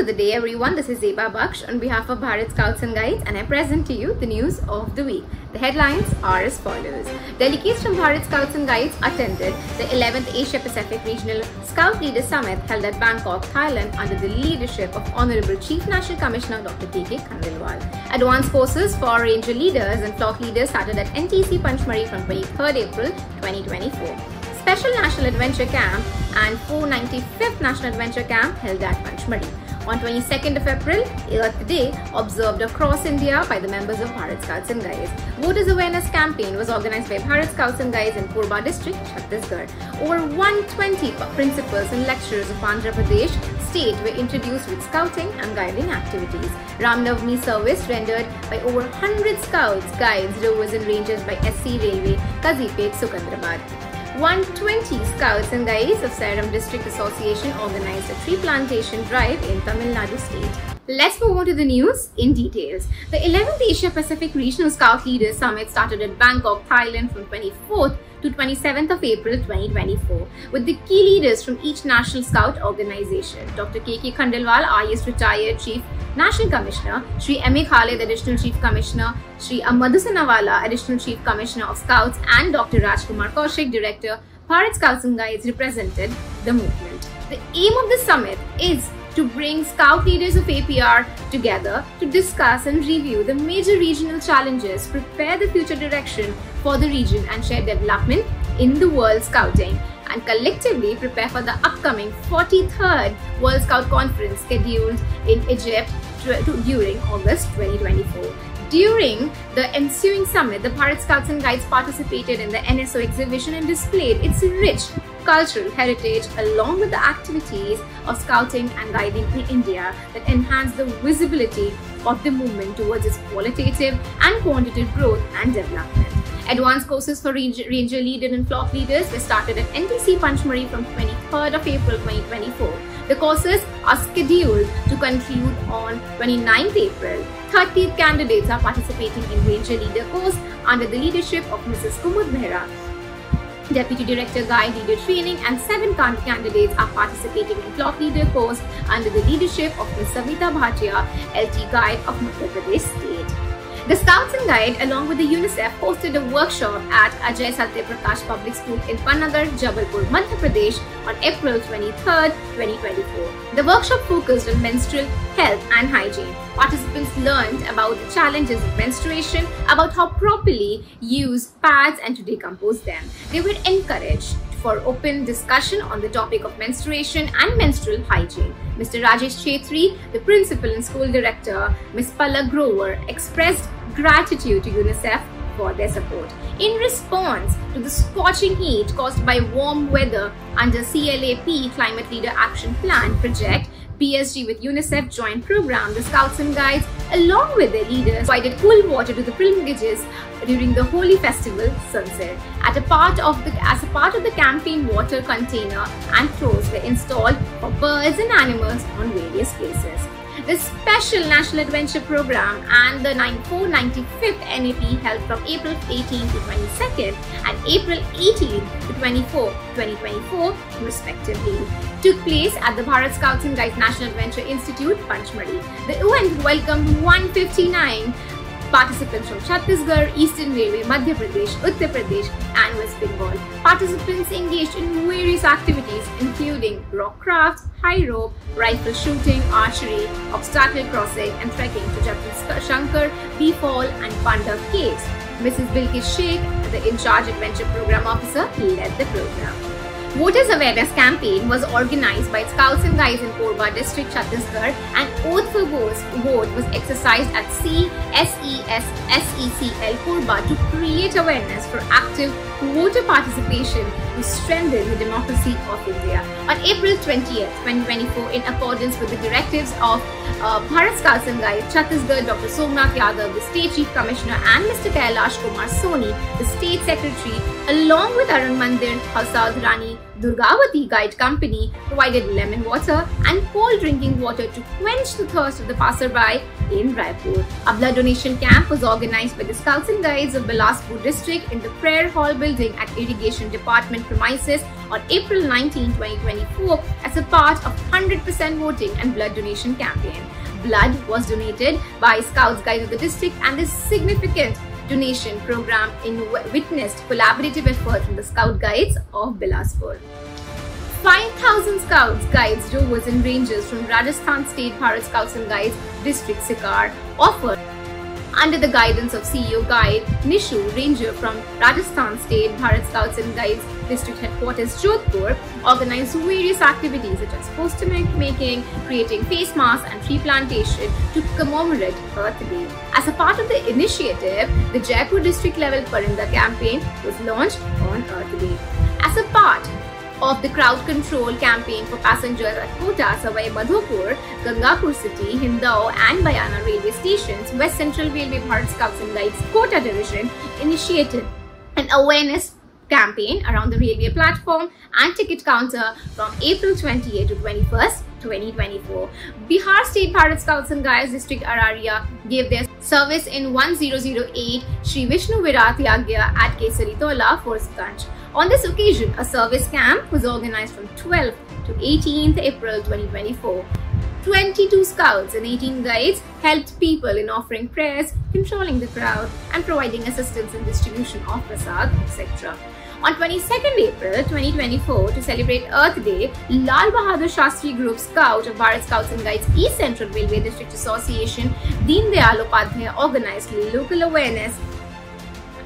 to the day, everyone. This is Zeba Baksh on behalf of Bharat Scouts and Guides, and I present to you the news of the week. The headlines are as follows. Delegates from Bharat Scouts and Guides attended the 11th Asia Pacific Regional Scout Leaders Summit held at Bangkok, Thailand under the leadership of Honorable Chief National Commissioner Dr. K.K. Khandelwal. Advanced courses for Ranger leaders and flock leaders started at NTC Panchmari from 23rd April 2024. Special National Adventure Camp and 495th National Adventure Camp held at Panchmari. On 22nd of April, Earth Day, observed across India by the members of Bharat Scouts and Guides. Voters Awareness Campaign was organized by Bharat Scouts and Guides in Korba district, Chhattisgarh. Over 120 principals and lecturers of Andhra Pradesh state were introduced with scouting and guiding activities. Ram Navami service rendered by over 100 scouts, guides, rovers and rangers by SC Railway, Kazipet, Sukandrabad. 120 Scouts and Guides of Salem District Association organized a tree plantation drive in Tamil Nadu state. Let's move on to the news in details. The 11th Asia Pacific Regional Scout Leaders Summit started at Bangkok, Thailand from 24th to 27th of April 2024 with the key leaders from each National Scout organization. Dr. K.K. Khandelwal, IAS retired Chief National Commissioner, Shri M.A. Khalid, Additional Chief Commissioner, Shri Madhu Sanawala, Additional Chief Commissioner of Scouts, and Dr. Rajkumar Kaushik, Director, Bharat Scouts and Guides, represented the movement. The aim of the summit is to bring Scout leaders of APR together to discuss and review the major regional challenges, prepare the future direction for the region and share development in the World Scouting, and collectively prepare for the upcoming 43rd World Scout Conference scheduled in Egypt during August 2024. During the ensuing summit, the Bharat Scouts and Guides participated in the NSO exhibition and displayed its rich cultural heritage along with the activities of scouting and guiding in India that enhance the visibility of the movement towards its qualitative and quantitative growth and development. Advanced courses for Ranger leader and flock leaders were started at NTC Panchmari from 23rd of April 2024. The courses are scheduled to conclude on 29th April. 30 candidates are participating in Ranger leader course under the leadership of Mrs. Kumud Mehra, Deputy Director Guide Leader Training, and 7 candidates are participating in Flock Leader course under the leadership of Ms. Savita Bhatia, LT Guide of Madhya Pradesh State. The Scouts and Guide along with the UNICEF hosted a workshop at Ajay Satya Prakash Public School in Panagar, Jabalpur, Madhya Pradesh on April 23rd, 2024. The workshop focused on menstrual health and hygiene. Participants learned about the challenges of menstruation, about how properly use pads and to decompose them. They were encouraged for open discussion on the topic of menstruation and menstrual hygiene. Mr. Rajesh Chetri, the principal and school director, Ms. Palak Grover, expressed gratitude to UNICEF for their support. In response to the scorching heat caused by warm weather under CLAP Climate Leader Action Plan project, PSG with UNICEF joint program, the Scouts and Guides along with their leaders provided cool water to the pilgrimages during the holy festival sunset. As a part of the campaign, water container and throws were installed for birds and animals on various places. The Special National Adventure Program and the 495th NAP held from April 18 to 22nd and April 18 to 2024 respectively took place at the Bharat Scouts and Guides National Adventure Institute, Panchmari. The event welcomed 159 participants from Chhattisgarh, Eastern Railway, Madhya Pradesh, Uttar Pradesh and West Bengal. Participants engaged in various activities including rock crafts, high rope, rifle shooting, archery, obstacle crossing and trekking to Jagdish Shankar, Bifal and Pandav caves. Mrs. Bilkis Sheikh, the in-charge adventure program officer, led the program. Voters Awareness Campaign was organized by Scouts and Guides in Korba district, Chhattisgarh, and Oath for Vote was exercised at CSES-SECL Korba to create awareness for active voter participation to strengthen the democracy of India. On April 20th, 2024, in accordance with the directives of Bharat Scouts and Guides, Chhattisgarh, Dr. Somnath Yadav, the State Chief Commissioner, and Mr. Kailash Kumar Soni, the State Secretary, along with Arun Mandir, Hausaud Rani Durgavati Guide Company, provided lemon water and cold drinking water to quench the thirst of the passerby in Raipur. A blood donation camp was organized by the Scouts and Guides of Bilaspur district in the Prayer Hall building at Irrigation Department premises on April 19, 2024 as a part of 100% voting and blood donation campaign. Blood was donated by Scouts Guides of the district, and this significant donation program witnessed collaborative effort from the Scout Guides of Bilaspur. 5,000 Scouts, Guides, Rovers and Rangers from Rajasthan State Bharat Scouts and Guides District Sikar, offered under the guidance of CEO Guide Nishu, Ranger from Rajasthan State Bharat Scouts and Guides District Headquarters Jodhpur, organized various activities such as poster making, creating face masks and tree plantation to commemorate Earth Day. As a part of the initiative, the Jaipur district level Parinda campaign was launched on Earth Day. As a part of the crowd control campaign for passengers at Kota, Savai Madhopur, Gangapur City, Hindao and Bayana railway stations, West Central Railway Bharat Scouts and Guides Kota division initiated an awareness campaign around the railway platform and ticket counter from April 28 to 21st, 2024. Bihar State Bharat Scouts and Guides District Araria gave their service in 1008 Shri Vishnu Virat Yagya at Kesari Tola, Forsganj. On this occasion, a service camp was organized from 12th to 18th April 2024. 22 scouts and 18 guides helped people in offering prayers, controlling the crowd, and providing assistance in distribution of prasad, etc. On 22nd April 2024, to celebrate Earth Day, Lal Bahadur Shastri Group Scout of Bharat Scouts and Guides East Central Railway District Association, Deen Dayal Upadhyay, organized local awareness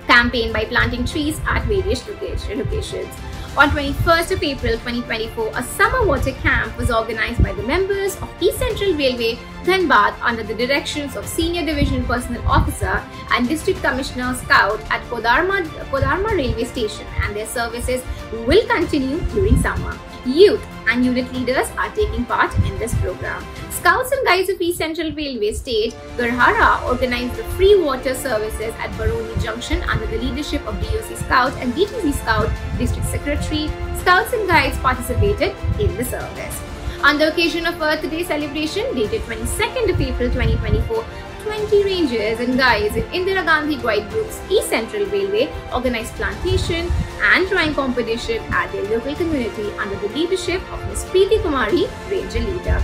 campaign by planting trees at various locations. On 21st of April 2024, a summer water camp was organized by the members of East Central Railway, Dhanbad, under the directions of Senior Division Personnel Officer and District Commissioner Scout at Kodarma Railway Station, and their services will continue during summer. Youth and unit leaders are taking part in this program. Scouts and Guides of East Central Railway State, Garhara, organized the free water services at Baroni Junction under the leadership of DOC Scout and DTC Scout District Secretary. Scouts and Guides participated in the service. On the occasion of Earth Day celebration dated 22nd of April 2024, 20 rangers and guides in Indira Gandhi Guide Group's East Central Railway organized plantation and drawing competition at their local community under the leadership of Ms. Preeti Kumari, Ranger Leader.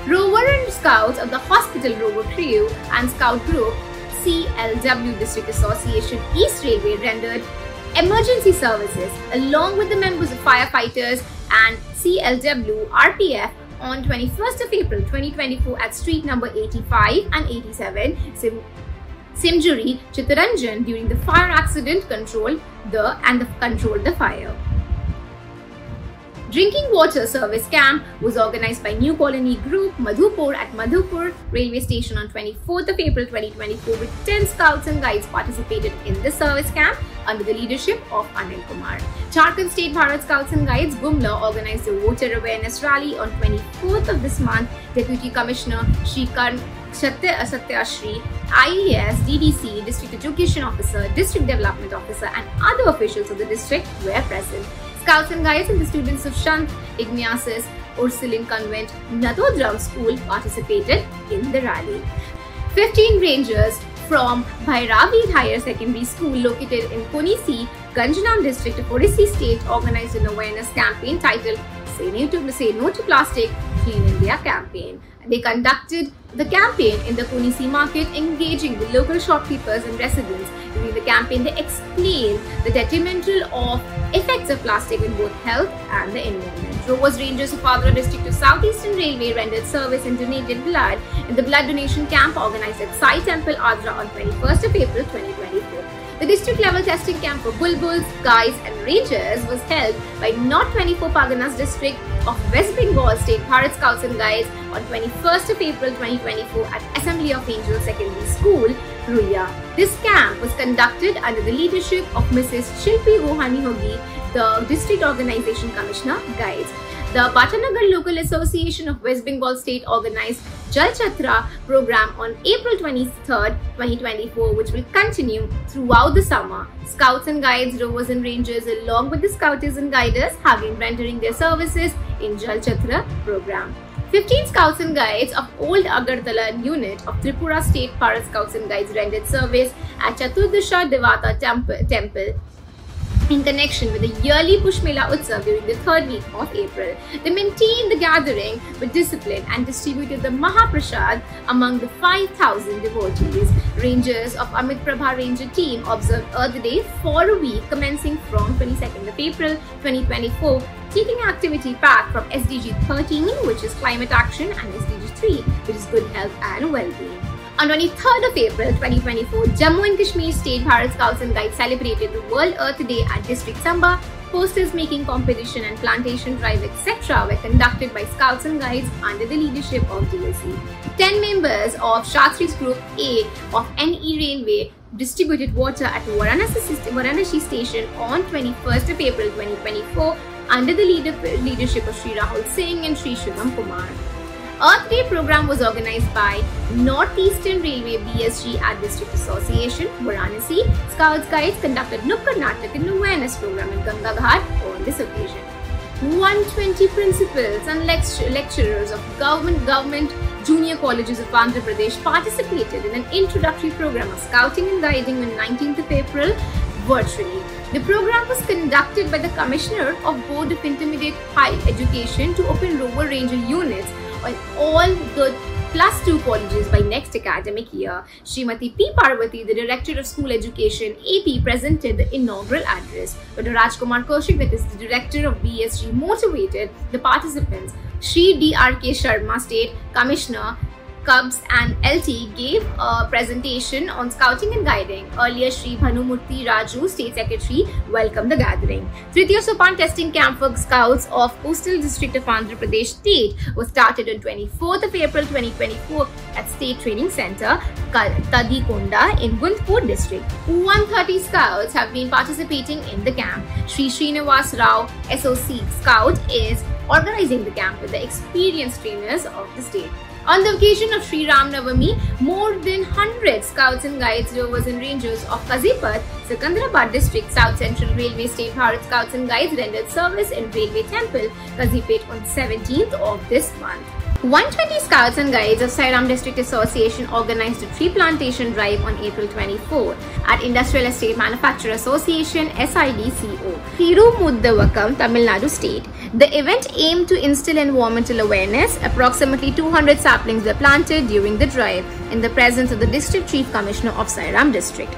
Rover and Scouts of the Hospital Rover Crew and Scout Group CLW District Association East Railway rendered emergency services along with the members of firefighters and CLW RPF on 21st of April 2024 at street number 85 and 87 Simjuri, Chittaranjan during the fire accident controlled the fire. Drinking water service camp was organized by New Colony Group, Madhupur at Madhupur Railway Station on 24th of April 2024, with 10 scouts and guides participated in the service camp under the leadership of Anil Kumar. Jharkhand State Bharat Scouts and Guides Gumla organized a water awareness rally on 24th of this month. Deputy Commissioner Shri Satyashri, IAS, DDC, District Education Officer, District Development Officer and other officials of the district were present. Scouts and Guides and the students of Sant Ignatius Ursuline Convent, Nadodram School participated in the rally. 15 rangers from Bhairavi Higher Secondary School located in Konisi, Ganjnam District of Odisha State organized an awareness campaign titled Say No to Plastic, Clean India campaign. They conducted the campaign in the Konisi market, engaging the local shopkeepers and residents. During the campaign, they explained the detrimental effects of plastic in both health and the environment. Rovers Rangers of Agra District of Southeastern Railway rendered service and donated blood in the blood donation camp organized at Sai Temple, Agra on 21st of April 2024. The district level testing camp for Bulbuls, Guides and Rangers was held by North 24 Parganas District of West Bengal State Bharat Scouts and Guides on 21st of April 2024 at Assembly of Angels Secondary School, Ruia. This camp was conducted under the leadership of Mrs. Shilpi Rohani Hogi, the District Organization Commissioner, Guides. The Batanagar Local Association of West Bengal State organized Jal Chatra program on April 23rd, 2024, which will continue throughout the summer. Scouts and Guides, Rovers and Rangers, along with the Scouters and Guiders, have been rendering their services in Jal Chatra program. 15 Scouts and Guides of Old Agartala unit of Tripura State Bharat Scouts and Guides rendered service at Chaturdasha Devata Temple in connection with the yearly Push Mela Utsav during the third week of April. They maintained the gathering with discipline and distributed the Mahaprasad among the 5,000 devotees. Rangers of Amit Prabha Ranger team observed Earth Day for a week commencing from 22nd of April 2024, taking activity path from SDG 13, which is climate action, and SDG 3, which is good health and well-being. On 23rd of April 2024, Jammu and Kashmir State Bharat Scouts and Guides celebrated the World Earth Day at District Samba. Posters making competition and plantation drive etc. were conducted by Scouts and Guides under the leadership of DSC. 10 members of Shastri's Group A of NE Railway distributed water at Varanasi Station on 21st of April 2024 under the leadership of Sri Rahul Singh and Sri Shubham Kumar. Earth Day program was organized by Northeastern Railway BSG at District Association, Varanasi. Scouts Guides conducted Nukkad Natak and awareness program in Ganga Ghat on this occasion. 120 principals and lecturers of government junior colleges of Andhra Pradesh participated in an introductory program of scouting and guiding on 19th of April virtually. The program was conducted by the Commissioner of Board of Intermediate High Education to open Rover Ranger units on all the +2 colleges by next academic year. Srimati P. Parvati, the Director of School Education, AP, presented the inaugural address. Dr. Rajkumar Kaushik, that is the Director of BSG, motivated the participants. Sri D.R.K. Sharma, State Commissioner, Cubs and LT, gave a presentation on scouting and guiding. Earlier, Sri Bhanumurthy Raju, State Secretary, welcomed the gathering. Tritiya Sopan testing camp for scouts of Coastal District of Andhra Pradesh State was started on 24th of April 2024 at State Training Center, Tadikonda in Gundpur district. 130 scouts have been participating in the camp. Sri Srinivas Rao, SOC Scout, is organizing the camp with the experienced trainers of the state. On the occasion of Sri Ram Navami, more than 100 Scouts and Guides, Rovers and Rangers of Kazipat, Secunderabad District, South Central Railway State Bharat Scouts and Guides rendered service in Railway Temple, Kazipet on 17th of this month. 120 Scouts and Guides of Sairam District Association organized a tree plantation drive on April 24 at Industrial Estate Manufacturer Association SIDCO, Thirumuddavakam, Tamil Nadu State. The event aimed to instill environmental awareness. Approximately 200 saplings were planted during the drive in the presence of the District Chief Commissioner of Sairam District.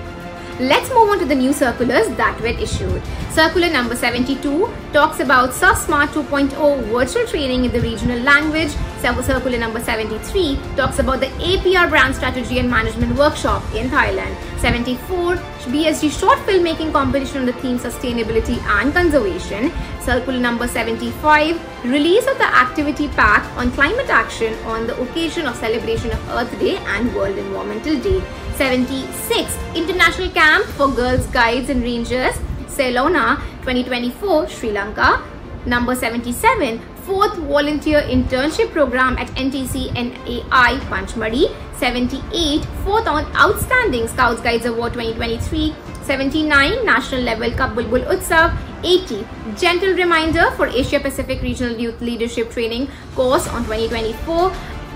Let's move on to the new circulars that were issued. Circular number 72 talks about SurfSmart 2.0 virtual training in the regional language. Circular number 73 talks about the APR brand strategy and management workshop in Thailand. 74 BSG short filmmaking competition on the theme sustainability and conservation. Circular number 75 release of the activity pack on climate action on the occasion of celebration of Earth Day and World Environmental Day. 76 International Camp for Girls Guides and Rangers, Ceylon 2024, Sri Lanka. Number 77 4th Volunteer Internship Program at NTC NAI Panchmari. 78 4th Outstanding Scouts Guides Award 2023. 79 National Level Cup Bulbul Utsav. 80 Gentle Reminder for Asia Pacific Regional Youth Leadership Training Course on 2024.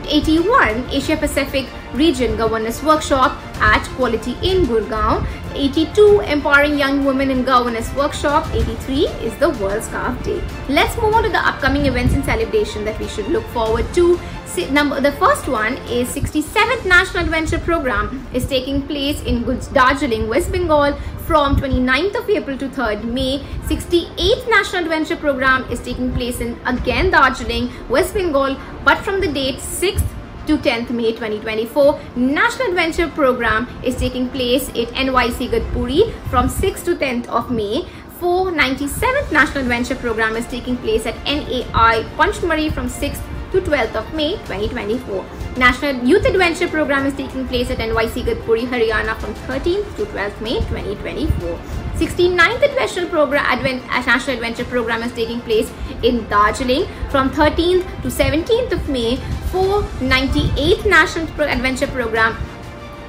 81 Asia Pacific Region Governance Workshop at Quality in Gurgaon. 82 Empowering Young Women in Governance Workshop. 83 is the World Scarf Day. Let's move on to the upcoming events and celebration that we should look forward to. The first one is 67th National Adventure Program is taking place in Darjeeling, West Bengal from 29th of April to 3rd May. 68th National Adventure Program is taking place in again Darjeeling, West Bengal, but from the date 6th to 10th May 2024. National Adventure Program is taking place at NYC Gadpuri from 6th to 10th of May. 497th National Adventure Program is taking place at NAI Panchmari from 6th to 12th of May 2024. National Youth Adventure Program is taking place at NYC Gadpuri, Haryana from 13th to 12th May 2024. 69th National Adventure Program is taking place in Darjeeling from 13th to 17th of May. 498th National Adventure Program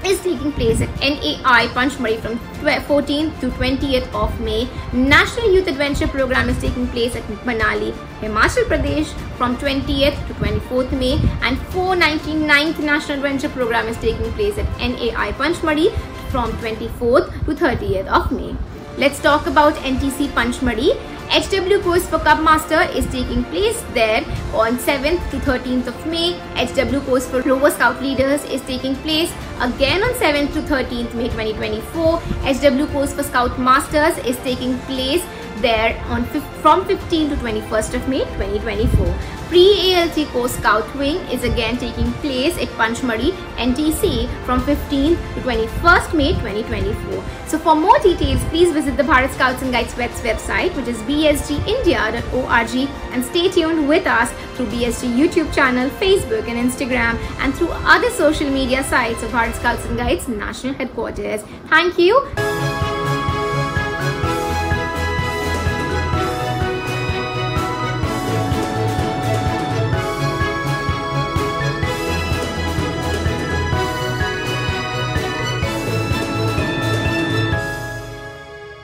is taking place at NAI Panchmari from 14th to 20th of May. National Youth Adventure Program is taking place at Manali, Himachal Pradesh from 20th to 24th May, and 499th National Adventure Program is taking place at NAI Panchmari from 24th to 30th of May. Let's talk about NTC Panchmadi. HW course for Cub Master is taking place there on 7th to 13th of May. HW course for Rover Scout Leaders is taking place again on 7th to 13th May 2024. HW course for Scout Masters is taking place there on from 15th to 21st of May 2024. Pre-ALT course Scout Wing is again taking place at Panchmadi NTC from 15th to 21st May 2024. So for more details, please visit the Bharat Scouts and Guides website, which is bsgindia.org, and stay tuned with us through BSG YouTube channel, Facebook and Instagram, and through other social media sites of Bharat Scouts and Guides National Headquarters. Thank you.